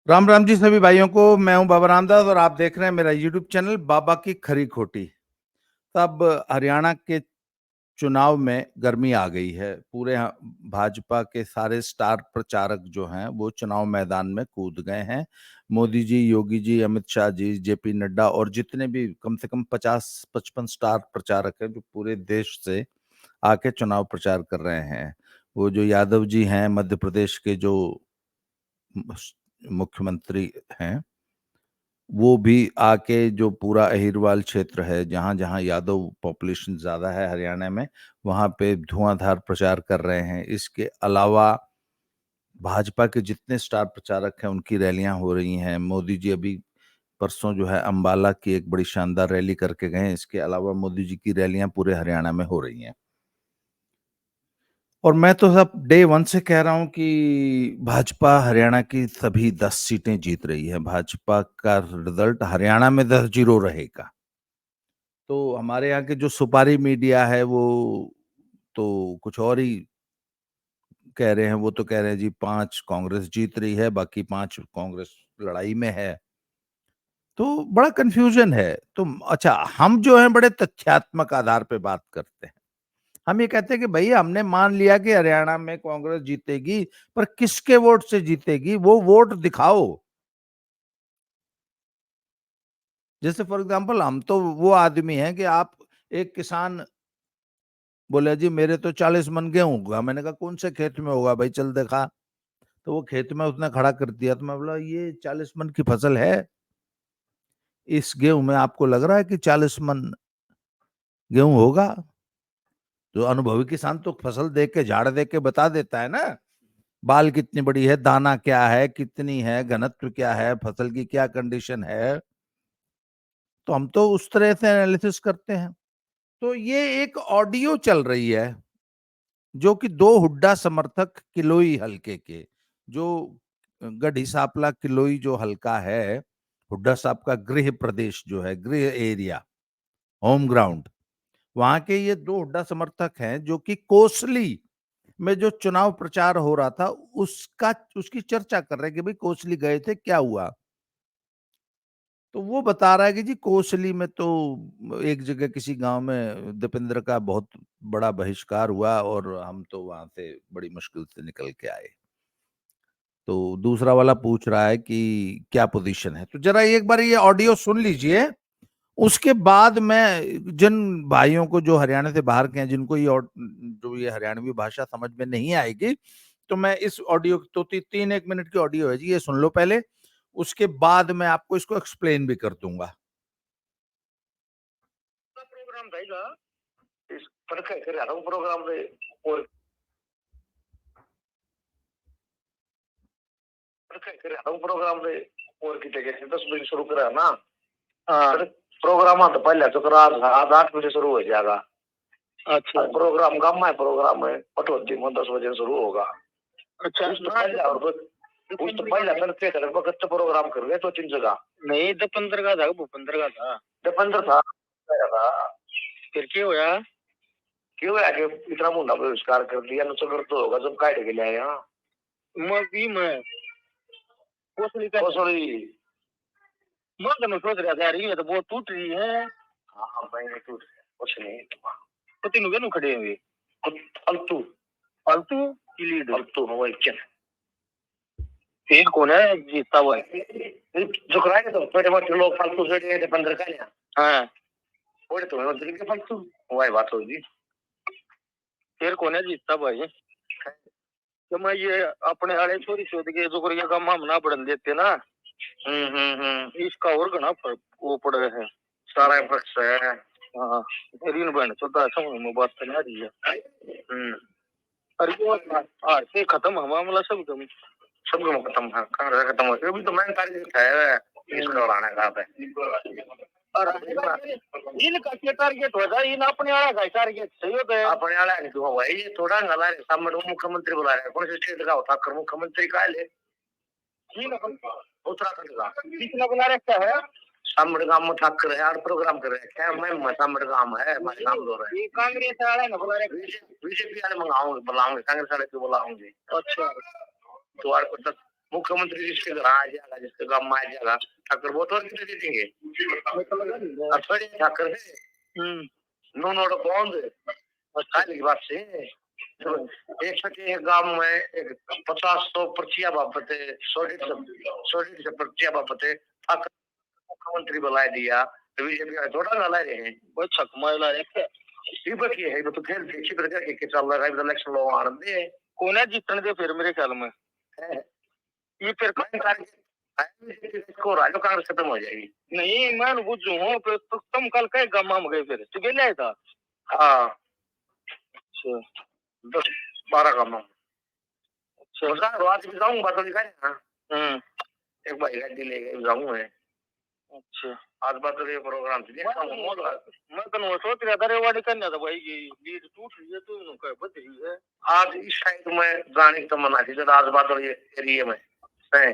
राम राम जी सभी भाइयों को। मैं हूं बाबा रामदास और आप देख रहे हैं मेरा यूट्यूब चैनल बाबा की खरी खोटी। तब हरियाणा के चुनाव में गर्मी आ गई है। पूरे भाजपा के सारे स्टार प्रचारक जो हैं वो चुनाव मैदान में कूद गए हैं। मोदी जी, योगी जी, अमित शाह जी, जेपी नड्डा और जितने भी कम से कम 50-55 स्टार प्रचारक हैं जो पूरे देश से आके चुनाव प्रचार कर रहे हैं। वो जो यादव जी हैं, मध्य प्रदेश के जो मुख्यमंत्री हैं, वो भी आके जो पूरा अहिरवाल क्षेत्र है, जहां जहां यादव पॉपुलेशन ज्यादा है हरियाणा में, वहां पे धुआंधार प्रचार कर रहे हैं। इसके अलावा भाजपा के जितने स्टार प्रचारक हैं उनकी रैलियां हो रही हैं। मोदी जी अभी परसों जो है अंबाला की एक बड़ी शानदार रैली करके गए हैं। इसके अलावा मोदी जी की रैलियां पूरे हरियाणा में हो रही हैं। और मैं तो सब डे वन से कह रहा हूं कि भाजपा हरियाणा की सभी 10 सीटें जीत रही है। भाजपा का रिजल्ट हरियाणा में 10-0 रहेगा। तो हमारे यहाँ के जो सुपारी मीडिया है वो तो कुछ और ही कह रहे हैं। वो तो कह रहे हैं जी 5 कांग्रेस जीत रही है, बाकी 5 कांग्रेस लड़ाई में है। तो बड़ा कंफ्यूजन है। तो अच्छा, हम जो है बड़े तथ्यात्मक आधार पे बात करते हैं। हम ये कहते हैं कि भैया हमने मान लिया कि हरियाणा में कांग्रेस जीतेगी, पर किसके वोट से जीतेगी वो वोट दिखाओ। जैसे फॉर एग्जांपल हम तो वो आदमी हैं कि आप, एक किसान बोले जी मेरे तो 40 मन गेहूं होगा। मैंने कहा कौन से खेत में होगा भाई, चल देखा। तो वो खेत में उसने खड़ा कर दिया। तो मैं बोला ये 40 मन की फसल है, इस गेहूं में आपको लग रहा है कि 40 मन गेहूं होगा? जो अनुभवी किसान तो फसल देख के, झाड़ देख के बता देता है ना, बाल कितनी बड़ी है, दाना क्या है, कितनी है, घनत्व क्या है, फसल की क्या कंडीशन है। तो हम तो उस तरह से एनालिसिस करते हैं। तो ये एक ऑडियो चल रही है जो कि दो हुड्डा समर्थक किलोई हलके के, जो गढ़ी सांपला किलोई जो हलका है, हुड्डा साहब का गृह प्रदेश जो है, गृह एरिया, होम ग्राउंड, वहां के ये दो हुड्डा समर्थक हैं जो कि कोसली में जो चुनाव प्रचार हो रहा था उसका उसकी चर्चा कर रहे हैं कि भाई कोसली गए थे, क्या हुआ। तो वो बता रहा है कि जी कोसली में तो एक जगह किसी गांव में दीपेंद्र का बहुत बड़ा बहिष्कार हुआ और हम तो वहां से बड़ी मुश्किल से निकल के आए। तो दूसरा वाला पूछ रहा है कि क्या पोजीशन है। तो जरा एक बार ये ऑडियो सुन लीजिए। उसके बाद मैं जिन भाइयों को जो हरियाणा से बाहर के हैं, जिनको ये जो ये हरियाणवी भाषा समझ में नहीं आएगी, तो मैं इस ऑडियो तो 3-1 मिनट की ऑडियो है जी, ये सुन लो पहले। उसके बाद मैं आपको इसको एक्सप्लेन भी कर दूंगा। प्रोग्राम रहेगा इस पर कर रहा हूं प्रोग्राम में। और कर रहा हूं प्रोग्राम में और की जगह 10 बजे शुरू करा ना। हाँ, प्रोग्राम तो पहले तो रात 8 बजे शुरू हो जाएगा। अच्छा, प्रोग्राम गामा है, प्रोग्राम है पटवती में 10 बजे शुरू होगा। अच्छा, उस तो पहले करते थे लगभग कच्चा प्रोग्राम कर रहे तो 3 जगह नहीं, 15 का था, वो 15 का था, 15 था। फिर क्या होया, क्यों है कि इतना मुंडा बहिष्कार कर दिया न, तो तो होगा जब काट के लाए। यहाँ मैं कोसली मैं तो सोच रहा था यार, ये तो बहुत टूट रही है। हाँ भाई टूट कुछ नहीं। तो तीनों के खड़े हुए फालतू फालतू की लीड फालतू हो क्या? फिर कौन है जीतता हुआ जो कराएंगे? तो छोटे मोटे लोग फालतू से 15 का लिया। हाँ, बोले तो मंत्री के फालतू वही बात होगी। फिर कौन है जीतता भाई? तो मैं ये अपने आले छोरी शोध के जो करिए का मामला बढ़न देते ना। इसका और घना फर्क वो पड़ रहा है, सारा फर्क है। हाँ, ऋण बहन चौदह समझ में बात तो नहीं आ रही है। अरे वो आज से खत्म है मामला, सब खत्म है, कहाँ खत्म हो? अभी तो मैंने टारगेट है इसको लड़ाने का है। और इनका क्या टारगेट होता है? इन अपने वाला का टारगेट सही होता है। अपने वाला है तो भाई ये थोड़ा नला है, सामने मुख्यमंत्री बुला रहे हैं। कौन से स्टेट का होता कर मुख्यमंत्री का ले? उत्तराखंड का कितना बुला रखा है? सामने गांव में ठाकर है और प्रोग्राम कर रहे हैं। क्या मैं सामने गांव है, हमारे नाम दो रहे हैं। कांग्रेस वाले ना बुला रहे, बीजेपी वाले मंगाऊंगे, बुलाऊंगे, कांग्रेस वाले को बुलाऊंगे। अच्छा, द्वार को तक मुख्यमंत्री जिसके घर आ जाएगा, जिसके गांव में आ जाएगा, ठाकर वो तो और कितने दे देंगे? थोड़ी ठाकर है, नो नोट बॉन्ड खाली की बात से एक सके गांव में एक 50-100 पर्चियां बाबत है, 100-150 पर्चियां बाबत है, ठाकर मुख्यमंत्री बुला दिया तो बीजेपी का थोड़ा ना ला रहे हैं, वो छकमा ला रहे हैं। ये बाकी है, तो खेल देखी पर के चल रहा है, इलेक्शन लो आने दे, कौन है जीतने दे फिर मेरे ख्याल में ये फिर राजो कांग्रेस खत्म हो जाएगी। नहीं मैं बुझू हूँ फिर तुम कल कई गमा में गए फिर तू गया था? हाँ 10-12 गमा। अच्छा आज भी जाऊंगा तो दिखा रहे एक भाई गाड़ी ले गए जाऊंगा। अच्छा आज बात तो ये प्रोग्राम से देखता हूँ मैं तो वो सोच रहा था रेवाड़ी करना था भाई की लीड टूट रही है तो उनका बच रही है आज इस साइड में जाने की तमन्ना थी, तो आज बात तो ये एरिया में है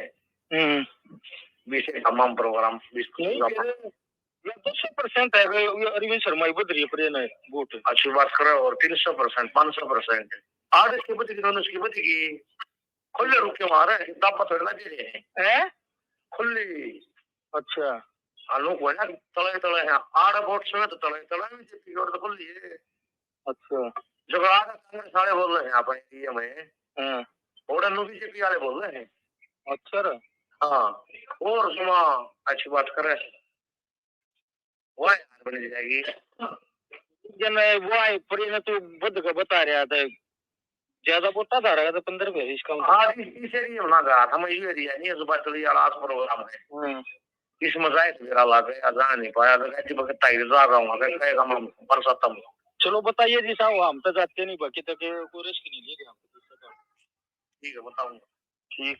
विशेष तमाम प्रोग्राम 200% है अरविंद शर्मा ही बद रही है प्रेन है वोट अच्छी बात करो और 300% 500% आज इसकी बद की उसकी बद की खुले रुके मारे दापा थोड़ा दे रहे हैं खुली। अच्छा लोग है ना तले तले हैं आड़ वोट से तो तले तले में जीपी और तो खुली है। अच्छा जो कांग्रेस वाले बोल रहे हैं आप एरिया में और बीजेपी वाले बोल रहे हैं। अच्छा हाँ और सुना अच्छी बात कर रहे हैं वो बन जाएगी जन वो आए पर तो बुद्ध का बता रहा था ज्यादा बोटा था रहा था 15-20 का। हाँ इस एरिया में ना हम ये एरिया नहीं है सुबह चली आला प्रोग्राम है इस मजाक मेरा लागे जा नहीं पाया तो कहती बके टाइगर जा रहा हूं अगर कहेगा मैं बरसात में। चलो बताइए जी साहब हम तो जाते नहीं बाकी तक कोई रिस्क नहीं लेंगे हम ठीक है बताऊंगा ठीक।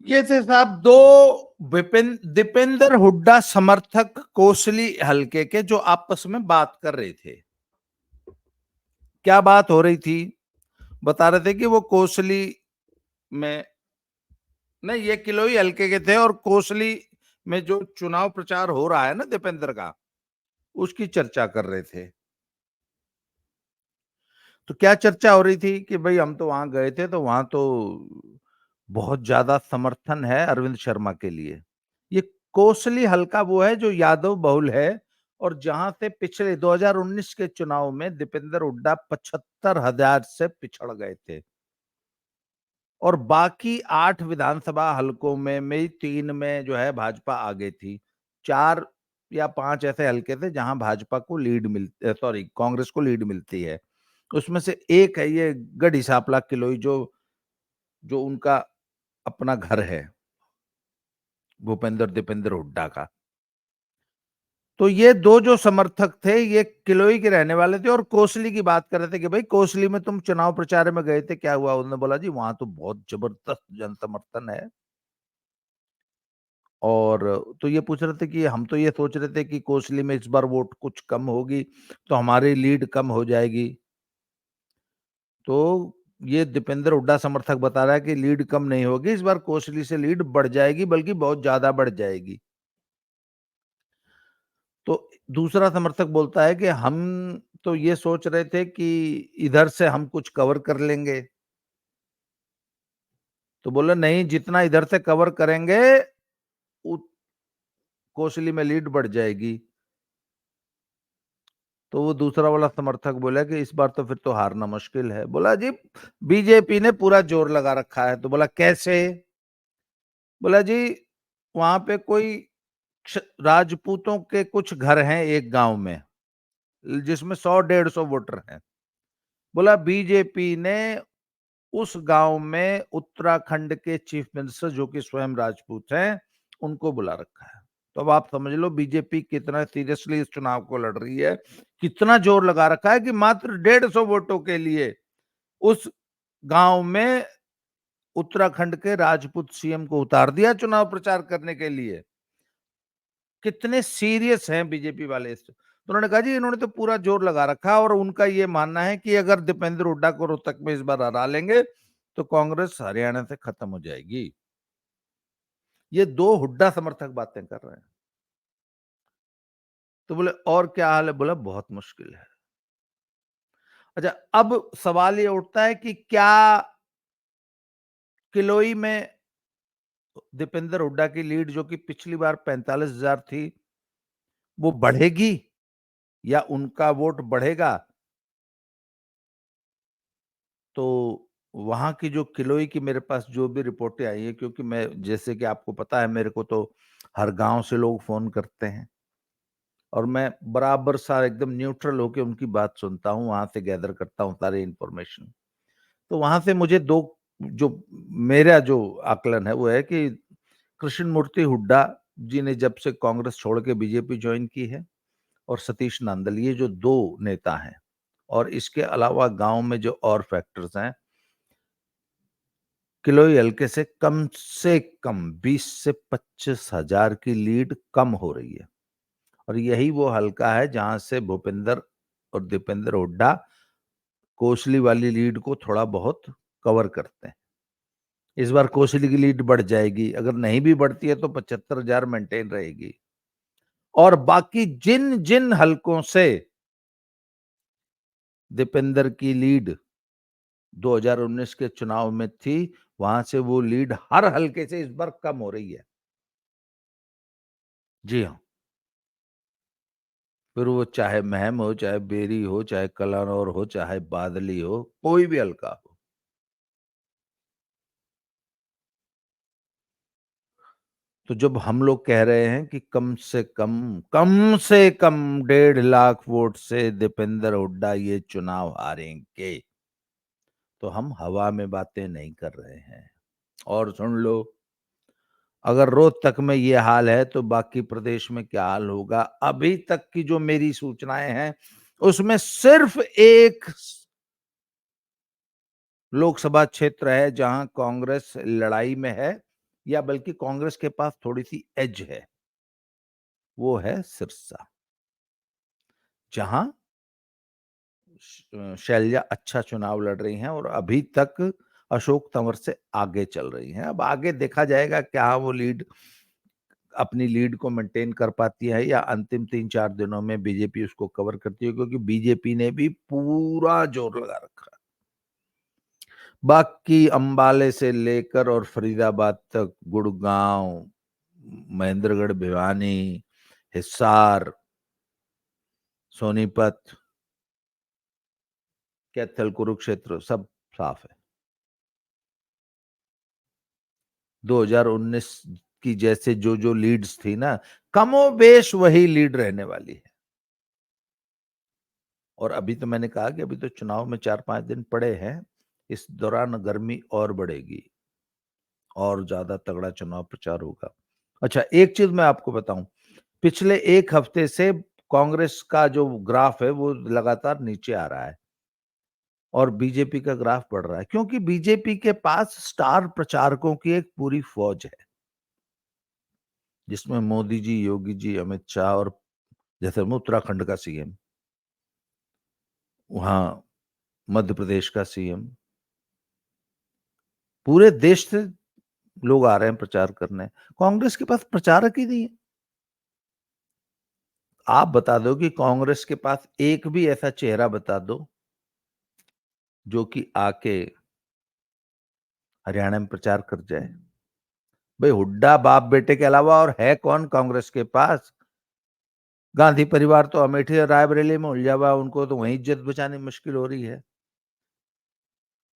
ये थे साहब दो दीपेंद्र हुड्डा समर्थक कोसली हलके के जो आपस में बात कर रहे थे। क्या बात हो रही थी? बता रहे थे कि वो कोसली में नहीं, ये किलोई हलके के थे और कोसली में जो चुनाव प्रचार हो रहा है ना दीपेंद्र का, उसकी चर्चा कर रहे थे। तो क्या चर्चा हो रही थी कि भाई हम तो वहां गए थे तो वहां तो बहुत ज्यादा समर्थन है अरविंद शर्मा के लिए। ये कोसली हलका वो है जो यादव बहुल है और जहां से पिछले 2019 के चुनाव में दीपेंद्र हुड्डा 75,000 से पिछड़ गए थे और बाकी 8 विधानसभा हलकों में 3 में जो है भाजपा आगे थी। 4 या 5 ऐसे हलके थे जहां भाजपा को लीड कांग्रेस को लीड मिलती है। उसमें से एक है ये गढ़ी सांपला किलोई जो जो उनका अपना घर है भूपेंद्र दीपेंद्र हुड्डा का। तो ये दो जो समर्थक थे ये किलोई के रहने वाले थे और कोसली की बात कर रहे थे कि भाई कोसली में तुम चुनाव प्रचार में गए थे, क्या हुआ? उन्होंने बोला जी वहां तो बहुत जबरदस्त जन समर्थन है। और तो ये पूछ रहे थे कि हम तो ये सोच रहे थे कि कोसली में इस बार वोट कुछ कम होगी तो हमारी लीड कम हो जाएगी। तो ये दीपेंद्र हुड्डा समर्थक बता रहा है कि लीड कम नहीं होगी, इस बार कोसली से लीड बढ़ जाएगी, बल्कि बहुत ज्यादा बढ़ जाएगी। तो दूसरा समर्थक बोलता है कि हम तो ये सोच रहे थे कि इधर से हम कुछ कवर कर लेंगे। तो बोला नहीं, जितना इधर से कवर करेंगे कोसली में लीड बढ़ जाएगी। तो वो दूसरा वाला समर्थक बोला कि इस बार तो फिर तो हारना मुश्किल है। बोला जी बीजेपी ने पूरा जोर लगा रखा है। तो बोला कैसे? बोला जी वहां पे कोई राजपूतों के कुछ घर हैं एक गांव में जिसमें 100-150 वोटर हैं। बोला बीजेपी ने उस गांव में उत्तराखंड के चीफ मिनिस्टर जो कि स्वयं राजपूत हैं उनको बुला रखा है। तो अब आप समझ लो बीजेपी कितना सीरियसली इस चुनाव को लड़ रही है, कितना जोर लगा रखा है कि मात्र 150 वोटों के लिए उस गांव में उत्तराखंड के राजपूत सीएम को उतार दिया चुनाव प्रचार करने के लिए। कितने सीरियस हैं बीजेपी वाले इस। तो उन्होंने कहा जी इन्होंने तो पूरा जोर लगा रखा और उनका ये मानना है कि अगर दीपेंद्र हुड्डा को रोहतक में इस बार हरा लेंगे तो कांग्रेस हरियाणा से खत्म हो जाएगी। ये दो हुड्डा समर्थक बातें कर रहे हैं। तो बोले और क्या हाल है? बोला बहुत मुश्किल है। अच्छा, अब सवाल ये उठता है कि क्या किलोई में दीपेंद्र हुड्डा की लीड जो कि पिछली बार 45,000 थी, वो बढ़ेगी या उनका वोट बढ़ेगा? तो वहाँ की जो किलोई की मेरे पास जो भी रिपोर्टें आई हैं, क्योंकि मैं, जैसे कि आपको पता है, मेरे को तो हर गांव से लोग फोन करते हैं और मैं बराबर सा एकदम न्यूट्रल होके उनकी बात सुनता हूँ, वहां से गैदर करता हूँ सारी इंफॉर्मेशन। तो वहां से मुझे दो, जो मेरा जो आकलन है वो है कि कृष्ण मूर्ति हुड्डा जी ने जब से कांग्रेस छोड़ के बीजेपी ज्वाइन की है, और सतीश नांदल, ये जो दो नेता हैं, और इसके अलावा गांव में जो और फैक्टर्स हैं, किलोई हल्के से कम 20 से 25,000 की लीड कम हो रही है। और यही वो हल्का है जहां से भूपेंद्र और दीपेंद्र हुड्डा कोसली वाली लीड को थोड़ा बहुत कवर करते हैं। इस बार कोसली की लीड बढ़ जाएगी, अगर नहीं भी बढ़ती है तो 75,000 मेंटेन रहेगी। और बाकी जिन जिन हलकों से दीपेंद्र की लीड 2019 के चुनाव में थी, वहां से वो लीड हर हलके से इस बार कम हो रही है। जी हाँ, फिर वो चाहे महम हो, चाहे बेरी हो, चाहे कलानौर हो, चाहे बादली हो, कोई भी हल्का हो। तो जब हम लोग कह रहे हैं कि कम से कम 1.5 लाख वोट से दीपेंद्र हुड्डा ये चुनाव हारेंगे, तो हम हवा में बातें नहीं कर रहे हैं। और सुन लो, अगर रोहतक में ये हाल है तो बाकी प्रदेश में क्या हाल होगा? अभी तक की जो मेरी सूचनाएं हैं, उसमें सिर्फ एक लोकसभा क्षेत्र है जहां कांग्रेस लड़ाई में है, या बल्कि कांग्रेस के पास थोड़ी सी एज है, वो है सिरसा, जहां शैलजा अच्छा चुनाव लड़ रही हैं और अभी तक अशोक तंवर से आगे चल रही हैं। अब आगे देखा जाएगा क्या वो लीड, अपनी लीड को मेंटेन कर पाती है, या अंतिम 3-4 दिनों में बीजेपी उसको कवर करती है, क्योंकि बीजेपी ने भी पूरा जोर लगा रखा है। बाकी अंबाले से लेकर और फरीदाबाद तक, गुड़गांव, महेंद्रगढ़, भिवानी, हिसार, सोनीपत, कैथल, कुरुक्षेत्र, सब साफ है। 2019 की जैसे जो जो लीड्स थी ना, कमोबेश वही लीड रहने वाली है। और अभी तो मैंने कहा कि अभी तो चुनाव में 4-5 दिन पड़े हैं, इस दौरान गर्मी और बढ़ेगी और ज्यादा तगड़ा चुनाव प्रचार होगा। अच्छा, एक चीज मैं आपको बताऊं, पिछले एक हफ्ते से कांग्रेस का जो ग्राफ है वो लगातार नीचे आ रहा है और बीजेपी का ग्राफ बढ़ रहा है, क्योंकि बीजेपी के पास स्टार प्रचारकों की एक पूरी फौज है, जिसमें मोदी जी, योगी जी, अमित शाह, और जैसे उत्तराखंड का सीएम, वहां मध्य प्रदेश का सीएम, पूरे देश से लोग आ रहे हैं प्रचार करने। कांग्रेस के पास प्रचारक ही नहीं है। आप बता दो कि कांग्रेस के पास एक भी ऐसा चेहरा बता दो जो कि आके हरियाणा में प्रचार कर जाए। भाई, हुड्डा बाप बेटे के अलावा और है कौन कांग्रेस के पास? गांधी परिवार तो अमेठी और रायबरेली में उलझा हुआ, उनको तो वहीं इज्जत बचानी मुश्किल हो रही है।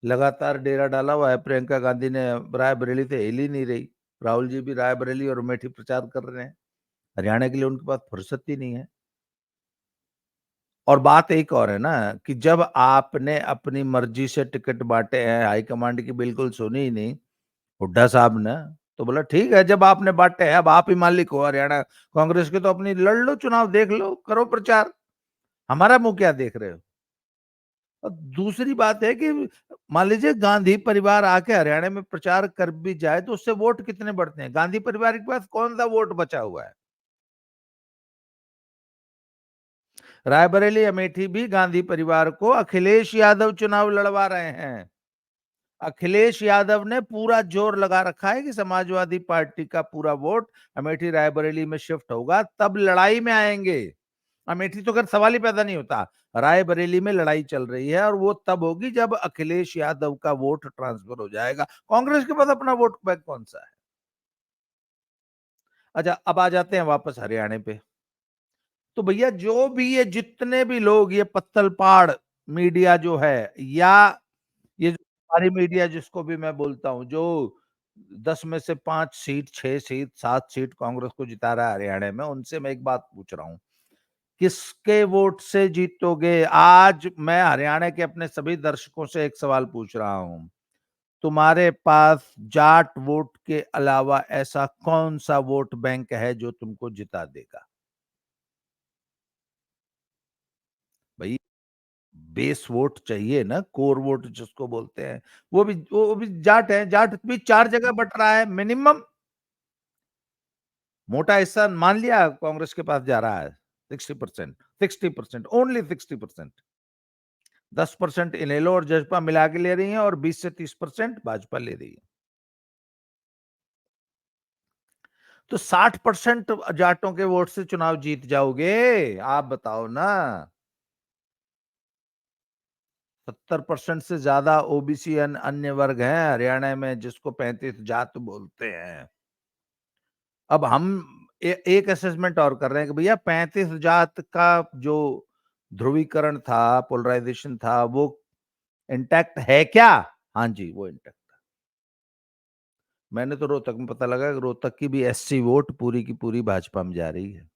लगातार डेरा डाला हुआ है, प्रियंका गांधी ने रायबरेली से हिल ही नहीं रही। राहुल जी भी रायबरेली और अमेठी प्रचार कर रहे हैं। हरियाणा के लिए उनके पास फुर्सत ही नहीं है। और बात एक और है ना, कि जब आपने अपनी मर्जी से टिकट बांटे हैं, हाईकमांड की बिल्कुल सुनी ही नहीं हुड्डा साहब ने, तो बोला ठीक है, जब आपने बांटे हैं, अब आप ही मालिक हो हरियाणा कांग्रेस के, तो अपनी लड़ लो, चुनाव देख लो, करो प्रचार, हमारा मुंह क्या देख रहे हो? और दूसरी बात है कि मान लीजिए गांधी परिवार आके हरियाणा में प्रचार कर भी जाए तो उससे वोट कितने बढ़ते हैं? गांधी परिवार के पास कौन सा वोट बचा हुआ है? रायबरेली अमेठी भी गांधी परिवार को अखिलेश यादव चुनाव लड़वा रहे हैं। अखिलेश यादव ने पूरा जोर लगा रखा है कि समाजवादी पार्टी का पूरा वोट अमेठी रायबरेली में शिफ्ट होगा, तब लड़ाई में आएंगे। अमेठी तो खैर सवाल ही पैदा नहीं होता। रायबरेली में लड़ाई चल रही है और वो तब होगी जब अखिलेश यादव का वोट ट्रांसफर हो जाएगा। कांग्रेस के पास अपना वोट बैंक कौन सा है? अच्छा, अब आ जाते हैं वापस हरियाणा पे। तो भैया जो भी ये जितने भी लोग, ये पत्तलपाड़ मीडिया जो है, या ये जो हमारी मीडिया जिसको भी मैं बोलता हूं, जो 10 में से 5 सीट, 6 सीट, 7 सीट कांग्रेस को जिता रहा है हरियाणा में, उनसे मैं एक बात पूछ रहा हूं, किसके वोट से जीतोगे? आज मैं हरियाणा के अपने सभी दर्शकों से एक सवाल पूछ रहा हूं, तुम्हारे पास जाट वोट के अलावा ऐसा कौन सा वोट बैंक है जो तुमको जिता देगा? भाई बेस वोट चाहिए ना, कोर वोट जिसको बोलते हैं। वो भी जाट है, जाट भी 4 जगह बट रहा है मिनिमम। मोटा हिस्सा मान लिया कांग्रेस के पास जा रहा है, 60%, 60%, ओनली 60%। 10% इनेलो और जसपा मिला के ले रही है और 20 से 30% भाजपा ले रही है। तो 60% जाटों के वोट से चुनाव जीत जाओगे? आप बताओ ना। 70% से ज्यादा ओबीसी अन्य वर्ग हैं हरियाणा में, जिसको 35 जात बोलते हैं। अब हम एक असेसमेंट और कर रहे हैं कि भैया 35 जात का जो ध्रुवीकरण था, पोलराइजेशन था, वो इंटैक्ट है क्या? हाँ जी, वो इंटैक्ट। मैंने तो रोहतक में पता लगा कि रोहतक की भी एससी वोट पूरी की पूरी भाजपा में जा रही है।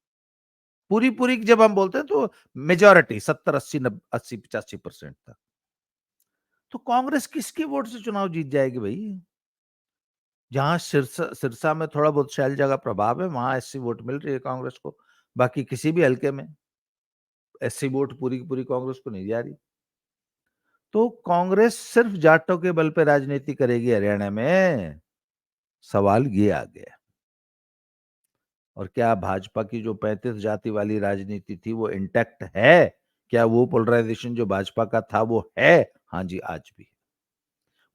पूरी पूरी जब हम बोलते हैं तो मेजोरिटी 70, 80, 80, 85% तक। तो कांग्रेस किसके वोट से चुनाव जीत जाएगी भाई? जहां सिरसा सिरसा में थोड़ा बहुत शैलजा का प्रभाव है, वहां एससी वोट मिल रही है कांग्रेस को। बाकी किसी भी हल्के में एससी वोट पूरी की पूरी कांग्रेस को नहीं जा रही। तो कांग्रेस सिर्फ जाटों के बल पे राजनीति करेगी हरियाणा में? सवाल ये आ गया। और क्या भाजपा की जो 35 जाति वाली राजनीति थी वो इंटैक्ट है? क्या वो पोलराइजेशन जो भाजपा का था वो है? हाँ जी, आज भी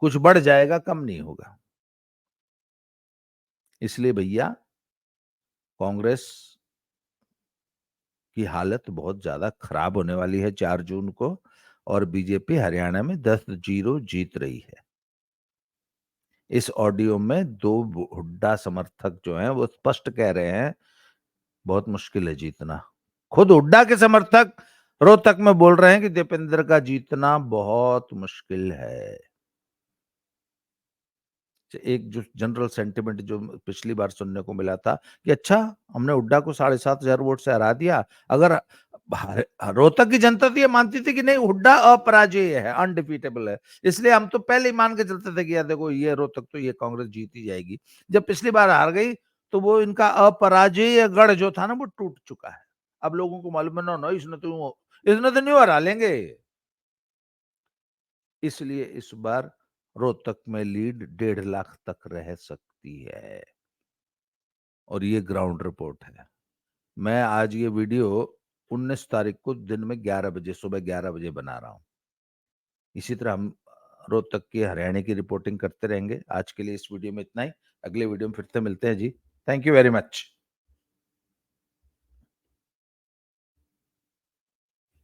कुछ बढ़ जाएगा, कम नहीं होगा। इसलिए भैया कांग्रेस की हालत बहुत ज्यादा खराब होने वाली है 4 जून को, और बीजेपी हरियाणा में 10-0 जीत रही है। इस ऑडियो में 2 हुड्डा समर्थक जो हैं वो स्पष्ट कह रहे हैं बहुत मुश्किल है जीतना। खुद हुड्डा के समर्थक रोहतक में बोल रहे हैं कि दीपेंद्र का जीतना बहुत मुश्किल है। एक जो जनरल सेंटिमेंट जो पिछली बार सुनने को मिला था कि अच्छा, हमने हुड्डा को 7,500 वोट से हरा दिया। अगर रोहतक की जनता तो ये मानती थी कि नहीं, हुड्डा अपराजेय है, अनडिफीटेबल है, इसलिए हम तो पहले ही मान के चलते थे कि यार देखो, ये रोहतक तो ये कांग्रेस जीत ही जाएगी। जब पिछली बार हार गई तो वो इनका अपराजेय गढ़ जो था ना, वो टूट चुका है। अब लोगों को मालूम है ना, इसने तो नहीं हरा लेंगे। इसलिए इस बार रोहतक में लीड 1.5 लाख तक रह सकती है। और ये ग्राउंड रिपोर्ट है। मैं आज ये वीडियो 19 तारीख को दिन में 11 बजे, सुबह 11 बजे बना रहा हूं। इसी तरह हम रोहतक की, हरियाणा की रिपोर्टिंग करते रहेंगे। आज के लिए इस वीडियो में इतना ही। अगले वीडियो में फिर से मिलते हैं जी। Thank you very much.